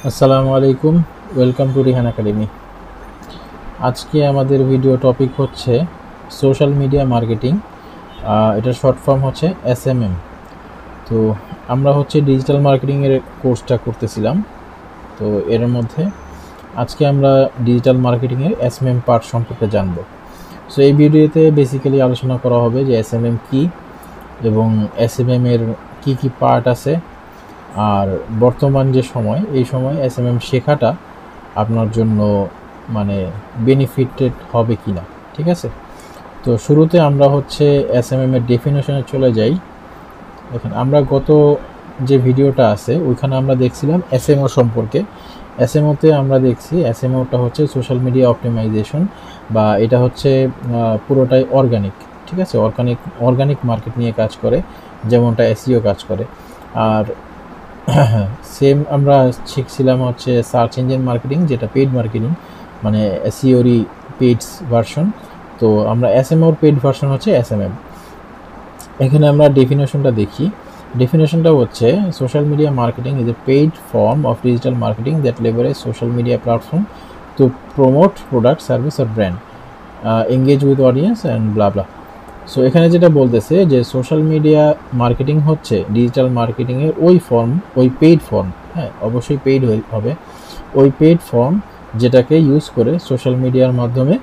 আসসালামু আলাইকুম, welcome to Rihan academy. আজকে আমাদের ভিডিও টপিক হচ্ছে সোশ্যাল মিডিয়া মার্কেটিং। এটার শর্ট ফর্ম হচ্ছে এসএমএম। তো আমরা হচ্ছে ডিজিটাল মার্কেটিংয়ের কোর্সটা করতেছিলাম। তো এর মধ্যে আজকে আমরা ডিজিটাল মার্কেটিংয়ের এসএমএম পার্ট সম্পর্কে জানব। সো এই ভিডিওতে বেসিক্যালি আলোচনা করা হবে যে এসএমএম কী এবং এসএমএম এর কী কী পার্ট আছে, আর বর্তমান যে সময়, এই সময় এসএমএম শেখাটা আপনার জন্য মানে বেনিফিটেড হবে কি না, ঠিক আছে? তো শুরুতে আমরা হচ্ছে এসএমএম এর ডেফিনেশনে চলে যাই। দেখেন, আমরা গত যে ভিডিওটা আছে ওইখানে আমরা দেখছিলাম এসএমও সম্পর্কে। এসএমওতে আমরা দেখছি এসএমওটা হচ্ছে সোশ্যাল মিডিয়া অপটিমাইজেশন, বা এটা হচ্ছে পুরোটাই অর্গানিক, ঠিক আছে? অর্গানিক মার্কেট নিয়ে কাজ করে, যেমনটা এসইও কাজ করে। আর সেম আমরা শিখছিলাম হচ্ছে সার্চ ইঞ্জিন মার্কেটিং, যেটা পেইড মার্কেটিং, মানে এসইওরই পেইড ভার্সন। তো আমরা এসএমওর পেইড ভার্সন হচ্ছে এসএমএম। এখানে আমরা ডেফিনেশনটা দেখি। ডেফিনেশনটা হচ্ছে social media marketing is a paid form of digital marketing that leverage social media platform to promote product, service or brand, engage with audience and blah blah. So এখানে যেটা বলতেছে যে social media marketing হচ্ছে digital মার্কেটিংয়ের ওই form, ওই paid form, হ্যাঁ অবশ্যই পেইড হবে, ওই পেইড ফর্ম যেটাকে ইউজ করে সোশ্যাল মিডিয়ার মাধ্যমে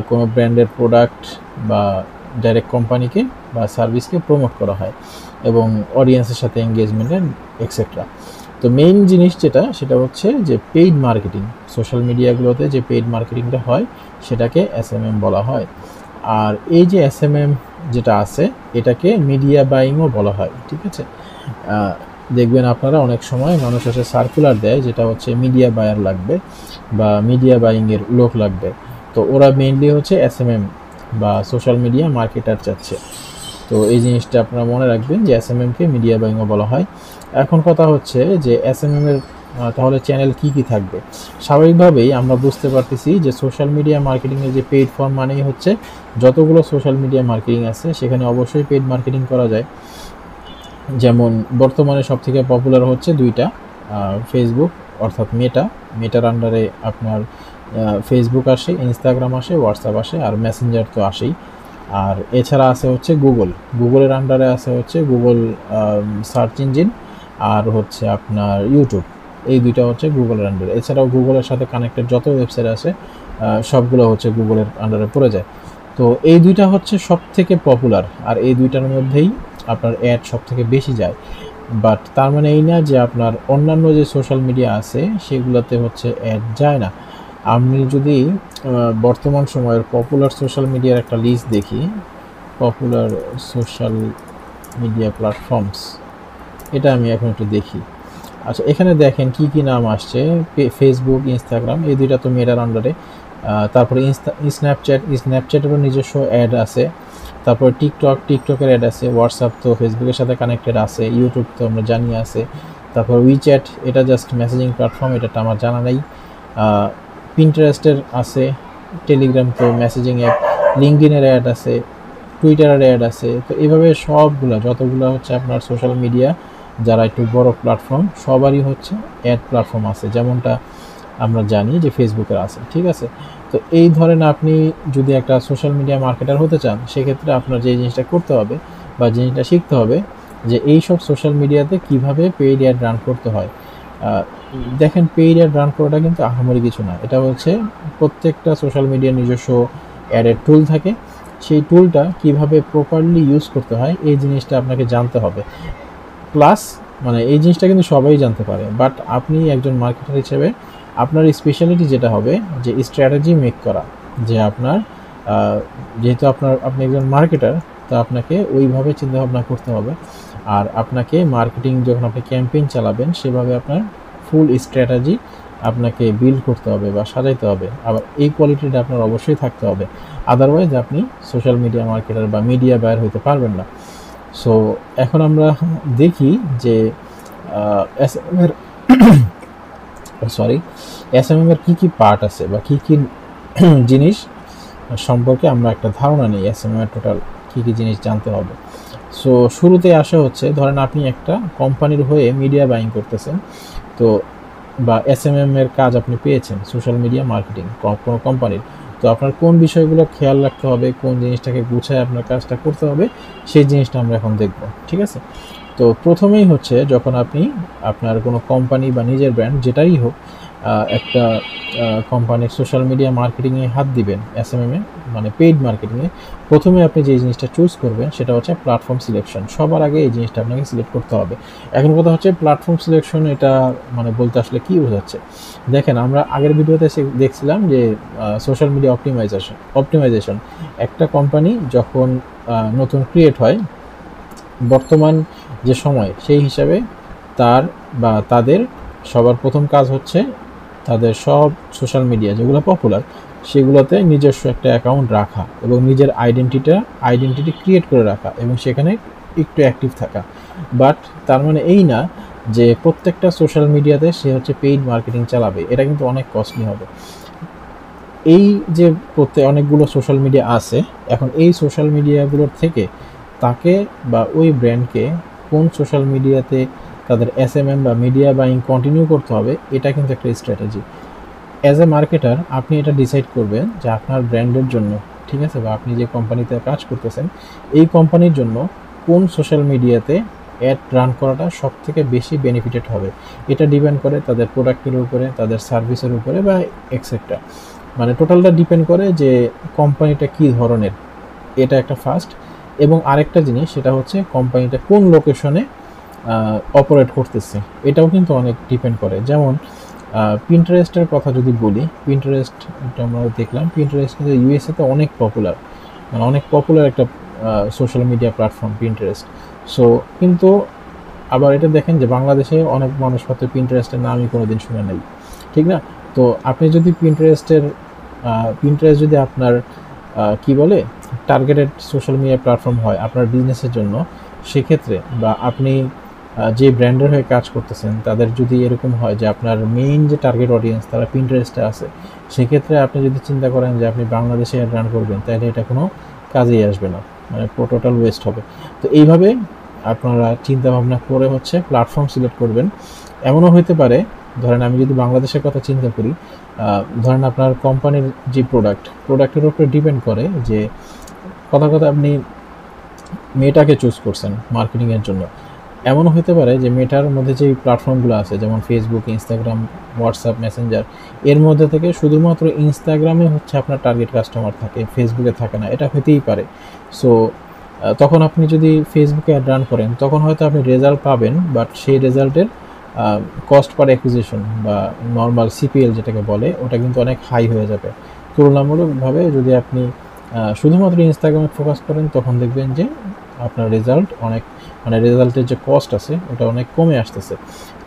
কোনো ব্র্যান্ডের প্রোডাক্ট বা ডাইরেক্ট কোম্পানিকে বা সার্ভিসকে প্রমোট করা হয় এবং অডিয়েন্সের সাথে এঙ্গেজমেন্টের এক্সেট্রা। তো মেইন জিনিস সেটা হচ্ছে যে পেইড মার্কেটিং, সোশ্যাল মিডিয়াগুলোতে যে পেইড মার্কেটিংটা হয় সেটাকে এসএমএম বলা হয়। আর এই যে এসএমএম যেটা আছে এটাকে মিডিয়া বাইংও বলা হয়, ঠিক আছে? দেখবেন আপনারা অনেক সময় মানুষ এসে সার্কুলার দেয় যেটা হচ্ছে মিডিয়া বায়ার লাগবে বা মিডিয়া বাইংয়ের লোক লাগবে। তো ওরা মেইনলি হচ্ছে এসএমএম বা সোশ্যাল মিডিয়া মার্কেটার চাচ্ছে। তো এই জিনিসটা আপনারা মনে রাখবেন যে এসএমএমকে মিডিয়া বাইংও বলা হয়। এখন কথা হচ্ছে যে এসএমএম এর তাহলে চ্যানেল কি কি থাকবে। স্বাভাবিকভাবেই আমরা বুঝতে পারতেছি যে সোশ্যাল মিডিয়া মার্কেটিংয়ের যে পেইড ফর্ম মানেই হচ্ছে যতগুলো সোশ্যাল মিডিয়া মার্কেটিং আছে সেখানে অবশ্যই পেইড মার্কেটিং করা যায়। যেমন বর্তমানে সবথেকে পপুলার হচ্ছে দুইটা, ফেসবুক অর্থাৎ মেটার আন্ডারে আপনার ফেসবুক আসে, ইনস্টাগ্রাম আসে, হোয়াটসঅ্যাপ আসে, আর মেসেঞ্জার তো আসেই। আর এছাড়া আছে হচ্ছে গুগলের আন্ডারে আছে হচ্ছে গুগল সার্চ ইঞ্জিন, আর হচ্ছে আপনার ইউটিউব। এই দুইটা হচ্ছে গুগলের আন্ডারে। এছাড়াও গুগলের সাথে কানেক্টেড যত ওয়েবসাইট আছে সবগুলো হচ্ছে গুগলের আন্ডারে পড়ে যায়। তো এই দুইটা হচ্ছে সব থেকে পপুলার, আর এই দুইটার মধ্যেই আপনার অ্যাড সব থেকে বেশি যায়। বাট তার মানে এই না যে আপনার অন্যান্য যে সোশ্যাল মিডিয়া আছে সেগুলোতে হচ্ছে অ্যাড যায় না। আমি যদি বর্তমান সময়ের পপুলার সোশ্যাল মিডিয়ার একটা লিস্ট দেখি, পপুলার সোশ্যাল মিডিয়া প্ল্যাটফর্মস, এটা আমি এখন একটু দেখি। আচ্ছা, এখানে দেখেন কি কি নাম আসছে। ফেসবুক, ইনস্টাগ্রাম, এই দুইটা তো মেটার আন্ডারে। তারপরে স্ন্যাপচ্যাটেরও নিজস্ব অ্যাড আছে। তারপরে টিকটকের অ্যাড আছে। হোয়াটসঅ্যাপ তো ফেসবুকের সাথে কানেক্টেড আছে। ইউটিউব তো আমরা জানি আছে। তারপর উইচ্যাট, এটা জাস্ট মেসেজিং প্ল্যাটফর্ম, এটা আমার জানা নেই। পিন্টারেস্টের আছে। টেলিগ্রাম তো মেসেজিং অ্যাপ। লিঙ্কডইনের অ্যাড আছে, টুইটারের অ্যাড আছে। তো এইভাবে যতগুলো হচ্ছে আপনার সোশ্যাল মিডিয়া যারা একটু বড় প্ল্যাটফর্ম সবারই হচ্ছে অ্যাড প্ল্যাটফর্ম আছে, যেমনটা আমরা জানি যে ফেসবুকের আছে, ঠিক আছে? তো এই ধরেন আপনি যদি একটা সোশ্যাল মিডিয়া মার্কেটার হতে চান, সেক্ষেত্রে আপনার যে জিনিসটা করতে হবে বা জিনিসটা শিখতে হবে যে এই সব সোশ্যাল মিডিয়াতে কিভাবে পেইড অ্যাড রান করতে হয়। দেখেন, পেইড অ্যাড রান করাটা কিন্তু আহামরি কিছু না। এটা হচ্ছে প্রত্যেকটা সোশ্যাল মিডিয়ার নিজস্ব অ্যাডের টুল থাকে। সেই টুলটা কিভাবে প্রপারলি ইউজ করতে হয় এই জিনিসটা আপনাকে জানতে হবে। প্লাস মানে এই জিনিসটা কিন্তু সবাই জানতে পারে, বাট আপনি একজন মার্কেটার হিসেবে আপনার স্পেশালিটি যেটা হবে যে স্ট্র্যাটেজি মেক করা, যে আপনার যেহেতু আপনি একজন মার্কেটার, তো আপনাকে ওইভাবে চিন্তাভাবনা করতে হবে। আর আপনাকে মার্কেটিং যখন আপনি ক্যাম্পেইন চালাবেন সেভাবে আপনার ফুল স্ট্র্যাটেজি আপনাকে বিল্ড করতে হবে বা সাজাইতে হবে। আবার এই কোয়ালিটিটা আপনার অবশ্যই থাকতে হবে, আদারওয়াইজ আপনি সোশ্যাল মিডিয়া মার্কেটার বা মিডিয়া বায়ার হইতে পারবেন না। সো এখন আমরা দেখি যে এসএমএম এর এসএমএম এর কী কী পার্ট আছে বা কী কী জিনিস সম্পর্কে আমরা একটা ধারণা নিই। এসএমএম এর টোটাল কী কী জিনিস জানতে হবে। সো শুরুতে আসা হচ্ছে, ধরেন আপনি একটা কোম্পানির হয়ে মিডিয়া বাইং করতেছেন। তো বা এসএমএম এর কাজ আপনি পেয়েছেন সোশ্যাল মিডিয়া মার্কেটিং কোনো কোম্পানির, তো আপনার কোন বিষয়গুলো খেয়াল রাখতে হবে, কোন জিনিসটাকে গুছায় আপনার কাজটা করতে হবে, সেই জিনিসটা আমরা এখন দেখব। ঠিক আছে, তো প্রথমেই হচ্ছে যখন আপনি আপনার কোনো কোম্পানি বা নিজের ব্র্যান্ড যেটাই হোক একটা কোম্পানির সোশ্যাল মিডিয়া মার্কেটিংয়ে হাত দিবেন, এসএমএমে মানে পেইড মার্কেটিংয়ে, প্রথমে আপনি যে জিনিসটা চুজ করবেন সেটা হচ্ছে প্ল্যাটফর্ম সিলেকশন। সবার আগে এই জিনিসটা আপনাকে সিলেক্ট করতে হবে। এখন কথা হচ্ছে প্ল্যাটফর্ম সিলেকশন, এটা মানে বলতে আসলে কী বোঝাচ্ছে? দেখেন, আমরা আগের ভিডিওতে দেখছিলাম যে সোশ্যাল মিডিয়া অপটিমাইজেশন একটা কোম্পানি যখন নতুন ক্রিয়েট হয়, বর্তমান যে সময় সেই হিসাবে তার বা তাদের সবার প্রথম কাজ হচ্ছে তাদের সব সোশ্যাল মিডিয়া যেগুলো পপুলার সেগুলোতে নিজস্ব একটা অ্যাকাউন্ট রাখা এবং নিজের আইডেন্টিটি ক্রিয়েট করে রাখা এবং সেখানে একটু অ্যাক্টিভ থাকা। বাট তার মানে এই না যে প্রত্যেকটা সোশ্যাল মিডিয়াতে সে হচ্ছে পেইড মার্কেটিং চালাবে, এটা কিন্তু অনেক কস্টলি হবে। এই যে অনেকগুলো সোশ্যাল মিডিয়া আছে, এখন এই সোশ্যাল মিডিয়াগুলোর থেকে তাকে বা ওই ব্র্যান্ডকে কোন সোশ্যাল মিডিয়াতে তাদের এসএমএম বা মিডিয়া বাইং কন্টিনিউ করতে হবে, এটা কিন্তু একটা স্ট্র্যাটেজি। অ্যাজ এ মার্কেটার আপনি এটা ডিসাইড করবেন যে আপনার ব্র্যান্ডের জন্য, ঠিক আছে, বা আপনি যে কোম্পানিতে কাজ করতেছেন এই কোম্পানির জন্য কোন সোশ্যাল মিডিয়াতে অ্যাড রান করাটা সব থেকে বেশি বেনিফিটেড হবে। এটা ডিপেন্ড করে তাদের প্রোডাক্টের উপরে, তাদের সার্ভিসের উপরে বা এক্সেট্রা, মানে টোটালটা ডিপেন্ড করে যে কোম্পানিটা কী ধরনের, এটা একটা ফার্স্ট। এবং আরেকটা জিনিস সেটা হচ্ছে কোম্পানিটা কোন লোকেশনে অপারেট করতেছে, এটাও কিন্তু অনেক ডিপেন্ড করে। যেমন পিন্টারেস্টের কথা যদি বলি, পিন্টারেস্ট আমরা দেখলাম পিন্টারেস্ট কিন্তু ইউএসএতে অনেক পপুলার একটা social media platform Pinterest. So কিন্তু আবার এটা দেখেন যে বাংলাদেশে অনেক মানুষ হয়তো পিন্টারেস্টের নামই কোনো দিন শুনে নেই, ঠিক না? তো আপনি যদি পিন্টারেস্ট যদি আপনার কি বলে টার্গেটেড সোশ্যাল মিডিয়া প্ল্যাটফর্ম হয় আপনার বিজনেসের জন্য, সেক্ষেত্রে বা আপনি যে ব্র্যান্ডের হয়ে কাজ করতেছেন তাদের যদি এরকম হয় যে আপনার মেইন যে টার্গেট অডিয়েন্স তারা পিন্টারেস্টে আছে, সেক্ষেত্রে আপনি যদি চিন্তা করেন যে আপনি বাংলাদেশে অ্যাড রান করবেন, তাহলে এটা কোনো কাজেই আসবে না, মানে টোটাল ওয়েস্ট হবে। তো এইভাবে আপনারা চিন্তা ভাবনা করে হচ্ছে প্ল্যাটফর্ম সিলেক্ট করবেন। এমনও হতে পারে, ধরেন আমি যদি বাংলাদেশের কথা চিন্তা করি, ধরেন আপনার কোম্পানির যে প্রোডাক্টের উপরে ডিপেন্ড করে যে কথা আপনি মেটাকে চুজ করছেন মার্কেটিংয়ের জন্য। এমনও হতে পারে যে মেটার মধ্যে যে প্ল্যাটফর্মগুলো আছে যেমন ফেসবুক, ইনস্টাগ্রাম, হোয়াটসঅ্যাপ, মেসেঞ্জার, এর মধ্যে থেকে শুধুমাত্র ইনস্টাগ্রামে হচ্ছে আপনার টার্গেট কাস্টমার থাকে, ফেসবুকে থাকে না, এটা হতেই পারে। সো তখন আপনি যদি ফেসবুকে অ্যাড রান করেন তখন হয়তো আপনি রেজাল্ট পাবেন, বাট সেই রেজাল্টের কস্ট পার অ্যাকুইজিশন বা নর্মাল সিপিএল যেটাকে বলে ওটা কিন্তু অনেক হাই হয়ে যাবে তুলনামূলকভাবে। যদি আপনি শুধুমাত্র ইনস্টাগ্রামে ফোকাস করেন তখন দেখবেন যে আপনার রেজাল্ট অনেক, মানে রেজাল্টের যে কস্ট আছে ওটা অনেক কমে আসতেছে।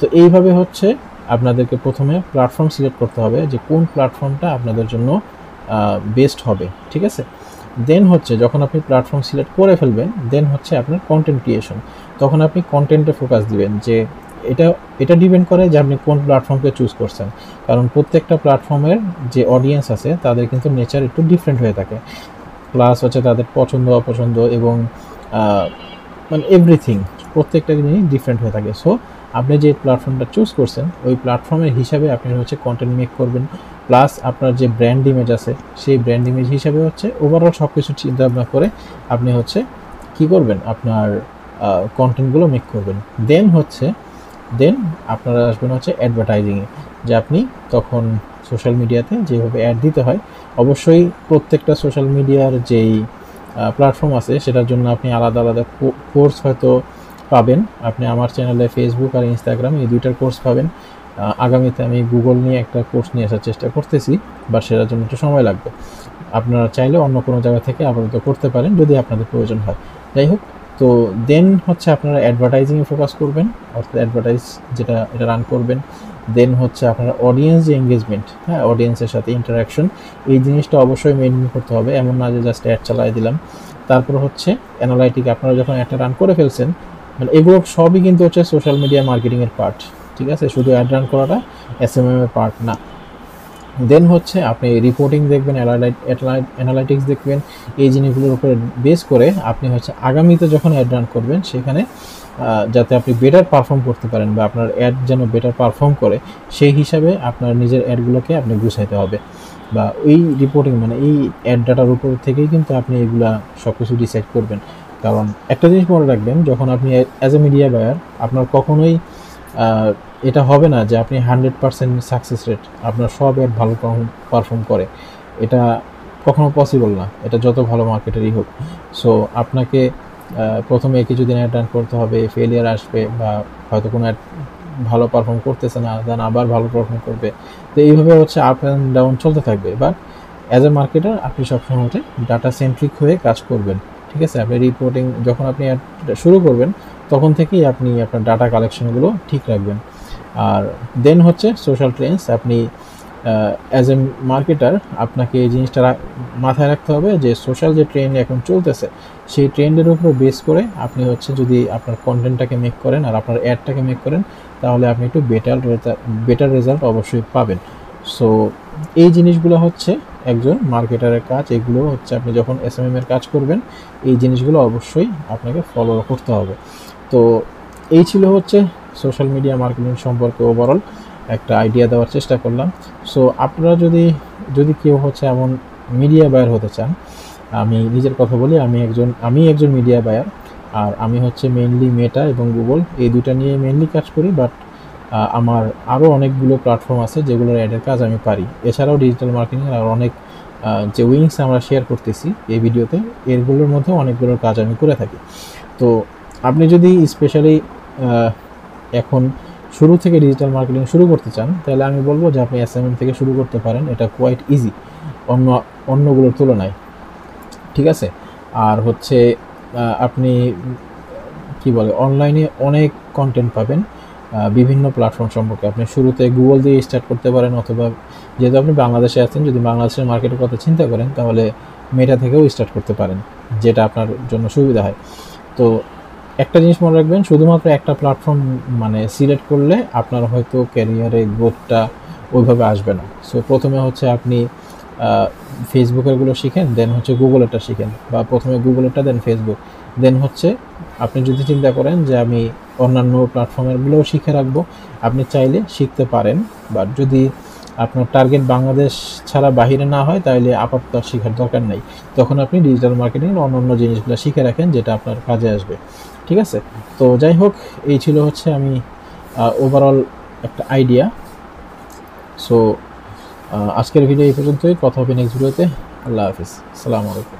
তো এইভাবে হচ্ছে আপনাদেরকে প্রথমে প্ল্যাটফর্ম সিলেক্ট করতে হবে যে কোন প্ল্যাটফর্মটা আপনাদের জন্য বেস্ট হবে, ঠিক আছে। দেন হচ্ছে যখন আপনি প্ল্যাটফর্ম সিলেক্ট করে ফেলবেন, দেন হচ্ছে আপনার কন্টেন্ট ক্রিয়েশন। তখন আপনি কন্টেন্টে ফোকাস দিবেন যে এটা ডিপেন্ড করে যে আপনি কোন প্ল্যাটফর্মকে চুজ করছেন, কারণ প্রত্যেকটা প্ল্যাটফর্মের যে অডিয়েন্স আছে তাদের কিন্তু নেচার একটু ডিফারেন্ট হয়ে থাকে, প্লাস হচ্ছে তাদের পছন্দ অপছন্দ এবং মানে এভরিথিং প্রত্যেকটা জিনিস ডিফারেন্ট হয়ে থাকে। সো আপনি যে প্ল্যাটফর্মটা চুজ করছেন ওই প্ল্যাটফর্মের হিসাবে আপনি হচ্ছে কন্টেন্ট মেক করবেন, প্লাস আপনার যে ব্র্যান্ড ইমেজ আছে সেই ব্র্যান্ড ইমেজ হিসাবে হচ্ছে ওভারঅল সব কিছু চিন্তা ভাবনা করে আপনি হচ্ছে কি করবেন, আপনার কন্টেন্টগুলো মেক করবেন। দেন আপনারা আসবেন হচ্ছে অ্যাডভার্টাইজিংয়ে, যে আপনি তখন সোশ্যাল মিডিয়াতে যেভাবে অ্যাড দিতে হয়, অবশ্যই প্রত্যেকটা সোশ্যাল মিডিয়ার যেই প্ল্যাটফর্ম আছে সেটার জন্য আপনি আলাদা আলাদা কোর্স হয়তো পাবেন। আপনি আমার চ্যানেলে ফেসবুক আর ইনস্টাগ্রাম এই দুইটার কোর্স পাবেন। আগামীতে আমি গুগল নিয়ে একটা কোর্স নিয়ে আসার চেষ্টা করতেছি, বা সেটার জন্য একটু সময় লাগবে। আপনারা চাইলে অন্য কোনো জায়গা থেকে আপাতত করতে পারেন যদি আপনাদের প্রয়োজন হয়। যাই হোক, তো দেন হচ্ছে আপনারা অ্যাডভার্টাইজিংয়ে ফোকাস করবেন, অর্থাৎ এটা রান করবেন। দেন হচ্ছে আপনার অডিয়েন্স যে এঙ্গেজমেন্ট, হ্যাঁ, অডিয়েন্সের সাথে ইন্টারাকশন, এই জিনিসটা অবশ্যই মেনটেন করতে হবে। এমন না যে জাস্ট অ্যাড চালাই দিলাম। তারপর হচ্ছে অ্যানালাইটিক, আপনারা যখন একটা রান করে ফেলছেন, মানে এগুলো সবই কিন্তু হচ্ছে সোশ্যাল মিডিয়া মার্কেটিংয়ের পার্ট, ঠিক আছে, শুধু অ্যাড রান করাটা এসএমএম এর পার্ট না। দেন হচ্ছে আপনি রিপোর্টিং দেখবেন, অ্যানালাইটিক্স দেখবেন, এই জিনিসগুলোর উপরে বেস করে আপনি হচ্ছে আগামীতে যখন অ্যাড রান করবেন সেখানে যাতে আপনি বেটার পারফর্ম করতে পারেন বা আপনার অ্যাড যেন বেটার পারফর্ম করে, সেই হিসাবে আপনার নিজের অ্যাডগুলোকে আপনি গুছাইতে হবে। বা এই রিপোর্টিং মানে এই অ্যাড ডাটার উপর থেকেই কিন্তু আপনি এগুলা সব কিছু ডিসাইড করবেন। কারণ একটা জিনিস মনে রাখবেন, যখন আপনি অ্যাজ এ মিডিয়া বায়ার, আপনার কখনোই এটা হবে না যে আপনি 100% সাকসেস রেট আপনার সব অ্যাড ভালো পারফর্ম করে। এটা কখনো পসিবল না, এটা যত ভালো মার্কেটারই হোক। সো আপনাকে প্রথমে কিছুদিন অ্যাড রান করতে হবে, ফেলিয়ার আসবে বা হয়তো কোনো অ্যাড ভালো পারফর্ম করতেছে না, দেন আবার ভালো পারফর্ম করবে। তো এইভাবে হচ্ছে আপ অ্যান্ড ডাউন চলতে থাকবে। বাট অ্যাজ এ মার্কেটার আপনি সবসময় হচ্ছে ডাটা সেন্ট্রিক হয়ে কাজ করবেন, ঠিক আছে? আপনি রিপোর্টিং যখন আপনি অ্যাড শুরু করবেন তখন থেকেই আপনি আপনার ডাটা কালেকশনগুলো ঠিক রাখবেন। আর দেন হচ্ছে সোশ্যাল ট্রেন্ডস। আপনি অ্যাজ এ মার্কেটার আপনাকে এই জিনিসটা মাথায় রাখতে হবে যে সোশ্যাল যে ট্রেন্ড এখন চলতেছে, সেই ট্রেন্ডের উপর বেস করে আপনি হচ্ছে যদি আপনার কন্টেন্টটাকে মেক করেন আর আপনার অ্যাডটাকে মেক করেন, তাহলে আপনি একটু বেটার রেজাল্ট অবশ্যই পাবেন। সো এই জিনিসগুলো হচ্ছে একজন মার্কেটারের কাজ। এগুলো হচ্ছে আপনি যখন এসএমএম এর কাজ করবেন, এই জিনিসগুলো অবশ্যই আপনাকে ফলো করতে হবে। তো এই ছিল হচ্ছে সোশ্যাল মিডিয়া মার্কেটিং সম্পর্কে ওভারঅল একটা আইডিয়া দেওয়ার চেষ্টা করলাম। সো আপনারা যদি কেউ হচ্ছে এমন মিডিয়া বায়ার হতে চান, আমি নিজের কথা বলি, আমি একজন মিডিয়া বায়ার। আর আমি হচ্ছে মেইনলি মেটা এবং গুগল এই দুটা নিয়ে মেইনলি কাজ করি। বাট আমার আরও অনেকগুলো প্ল্যাটফর্ম আছে যেগুলোর অ্যাডের কাজ আমি পারি। এছাড়াও ডিজিটাল মার্কেটিংয়ের আর অনেক যে উইংস আমরা শেয়ার করতেছি এই ভিডিওতে, এরগুলোর মধ্যে অনেকগুলোর কাজ আমি করে থাকি। তো আপনি যদি স্পেশালি এখন শুরু থেকে ডিজিটাল মার্কেটিং শুরু করতে চান, তাহলে আমি বলবো যে আপনি এসএমএম থেকে শুরু করতে পারেন। এটা কোয়াইট ইজি অন্যগুলোর তুলনায়, ঠিক আছে? আর হচ্ছে আপনি কি বলে অনলাইনে অনেক কন্টেন্ট পাবেন বিভিন্ন প্ল্যাটফর্ম সম্পর্কে। আপনি শুরুতে গুগল দিয়ে স্টার্ট করতে পারেন, অথবা যেহেতু আপনি বাংলাদেশে আছেন, যদি বাংলাদেশের মার্কেটের কথা চিন্তা করেন, তাহলে মেটা থেকেও স্টার্ট করতে পারেন, যেটা আপনার জন্য সুবিধা হয়। তো একটা জিনিস মনে রাখবেন, শুধুমাত্র একটা প্ল্যাটফর্ম মানে সিলেক্ট করলে আপনার হয়তো ক্যারিয়ারে গ্রোথটা ওইভাবে আসবে না। সো প্রথমে হচ্ছে আপনি ফেসবুকেরগুলো শিখেন, দেন হচ্ছে গুগলেরটা শিখেন, বা প্রথমে গুগলেরটা দেন ফেসবুক, দেন হচ্ছে আপনি যদি চিন্তা করেন যে আমি অন্যান্য প্ল্যাটফর্মেরগুলোও শিখে রাখবো, আপনি চাইলে শিখতে পারেন। বাট যদি আপনার টার্গেট বাংলাদেশ ছাড়া বাহিরে না হয়, তাহলে আপাতত শেখার দরকার নেই। তখন আপনি ডিজিটাল মার্কেটিং অন্য জিনিসগুলো শিখে রাখেন, যেটা আপনার কাজে আসবে, ঠিক আছে? তো যাই হোক, এই ছিল হচ্ছে আমি ওভারঅল একটা আইডিয়া। সো আজকের ভিডিও এই পর্যন্তই। কথা হবে নেক্সট ভিডিওতে। আল্লাহ হাফিজ, আসসালামু আলাইকুম।